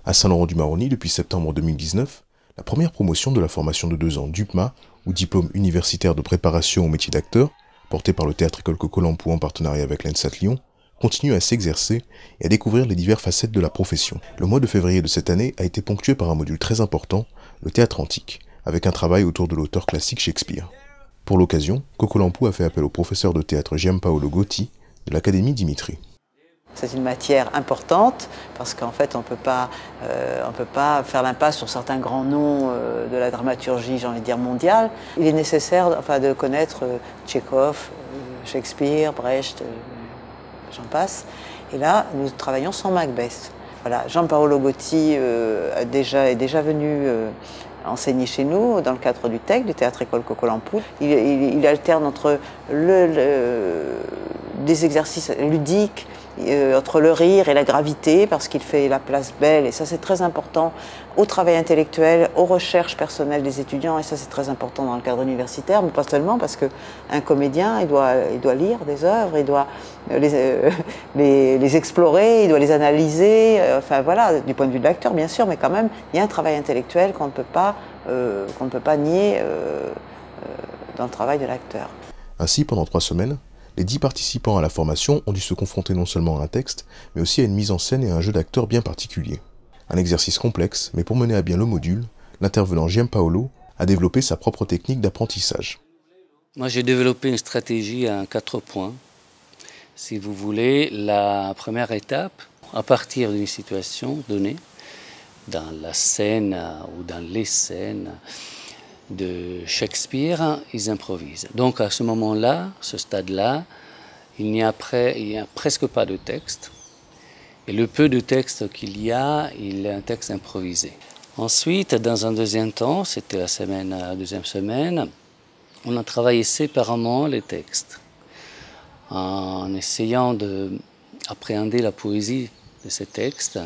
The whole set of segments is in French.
À Saint-Laurent-du-Maroni, depuis septembre 2019, la première promotion de la formation de 2 ans DUPMA, ou Diplôme universitaire de préparation au métier d'acteur, portée par le Théâtre École Coco-Lampoux en partenariat avec l'ENSAT Lyon, continue à s'exercer et à découvrir les diverses facettes de la profession. Le mois de février de cette année a été ponctué par un module très important, le théâtre antique, avec un travail autour de l'auteur classique Shakespeare. Pour l'occasion, Coco-Lampoux a fait appel au professeur de théâtre Giampaolo Gotti de l'Académie Dimitri. C'est une matière importante parce qu'en fait on peut pas faire l'impasse sur certains grands noms de la dramaturgie, j'ai envie de dire mondiale. Il est nécessaire de connaître Tchekhov, Shakespeare, Brecht, j'en passe. Et là nous travaillons sans Macbeth. Voilà, Giampaolo Gotti est déjà venu enseigner chez nous dans le cadre du TEC, du Théâtre École Coco-Lampoux. Il alterne entre des exercices ludiques, entre le rire et la gravité, parce qu'il fait la place belle, et ça c'est très important, au travail intellectuel, aux recherches personnelles des étudiants, et ça c'est très important dans le cadre universitaire, mais pas seulement, parce qu'un comédien, il doit lire des œuvres, il doit les explorer, il doit les analyser, enfin voilà, du point de vue de l'acteur bien sûr, mais quand même, il y a un travail intellectuel qu'on ne peut pas nier dans le travail de l'acteur. Ainsi, pendant 3 semaines, les 10 participants à la formation ont dû se confronter non seulement à un texte, mais aussi à une mise en scène et à un jeu d'acteur bien particulier. Un exercice complexe, mais pour mener à bien le module, l'intervenant Giampaolo a développé sa propre technique d'apprentissage. Moi j'ai développé une stratégie à 4 points. Si vous voulez, la première étape, à partir d'une situation donnée, dans la scène ou dans les scènes de Shakespeare, ils improvisent. Donc à ce moment-là, ce stade-là, il n'y a presque pas de texte. Et le peu de texte qu'il y a, il est un texte improvisé. Ensuite, dans un deuxième temps, c'était la deuxième semaine, on a travaillé séparément les textes, en essayant d'appréhender la poésie de ces textes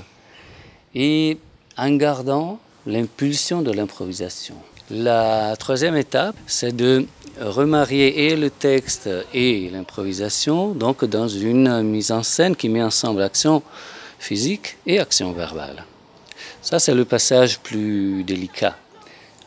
et en gardant l'impulsion de l'improvisation. La troisième étape, c'est de remarier et le texte et l'improvisation, donc dans une mise en scène qui met ensemble action physique et action verbale. Ça, c'est le passage plus délicat,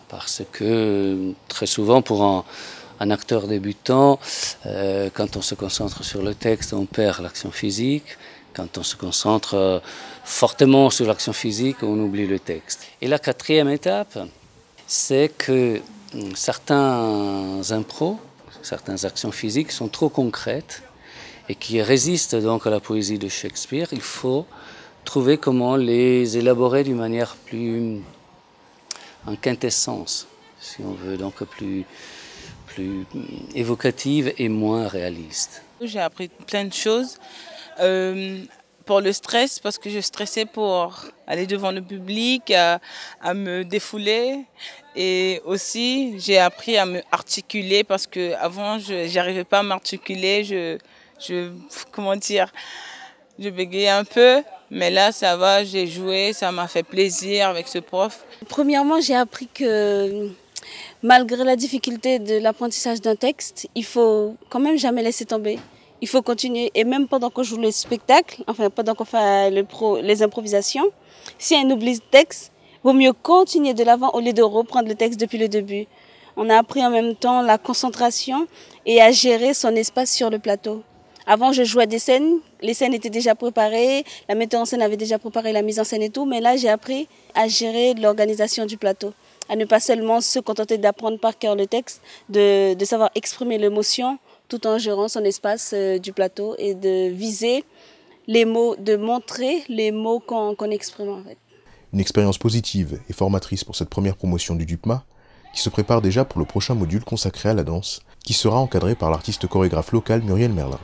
parce que très souvent, pour un acteur débutant, quand on se concentre sur le texte, on perd l'action physique. Quand on se concentre fortement sur l'action physique, on oublie le texte. Et la quatrième étape, c'est que certaines actions physiques sont trop concrètes et qui résistent donc à la poésie de Shakespeare. Il faut trouver comment les élaborer d'une manière plus en quintessence, si on veut, donc plus évocative et moins réaliste. J'ai appris plein de choses. Pour le stress, parce que je stressais pour aller devant le public, à me défouler. Et aussi, j'ai appris à me articuler, parce qu'avant, je n'arrivais pas à m'articuler. Je bégayais un peu. Mais là, ça va, j'ai joué, ça m'a fait plaisir avec ce prof. Premièrement, j'ai appris que malgré la difficulté de l'apprentissage d'un texte, il faut quand même jamais laisser tomber. Il faut continuer, et même pendant qu'on joue le spectacle, enfin pendant qu'on fait les improvisations, s'il y a un oubli de texte, il vaut mieux continuer de l'avant au lieu de reprendre le texte depuis le début. On a appris en même temps la concentration et à gérer son espace sur le plateau. Avant, je jouais des scènes, les scènes étaient déjà préparées, la metteur en scène avait déjà préparé la mise en scène et tout, mais là, j'ai appris à gérer l'organisation du plateau, à ne pas seulement se contenter d'apprendre par cœur le texte, de savoir exprimer l'émotion, tout en gérant son espace du plateau et de viser les mots, de montrer les mots qu'on exprime en fait. Une expérience positive et formatrice pour cette première promotion du DUPMA, qui se prépare déjà pour le prochain module consacré à la danse, qui sera encadré par l'artiste chorégraphe local Muriel Merlin.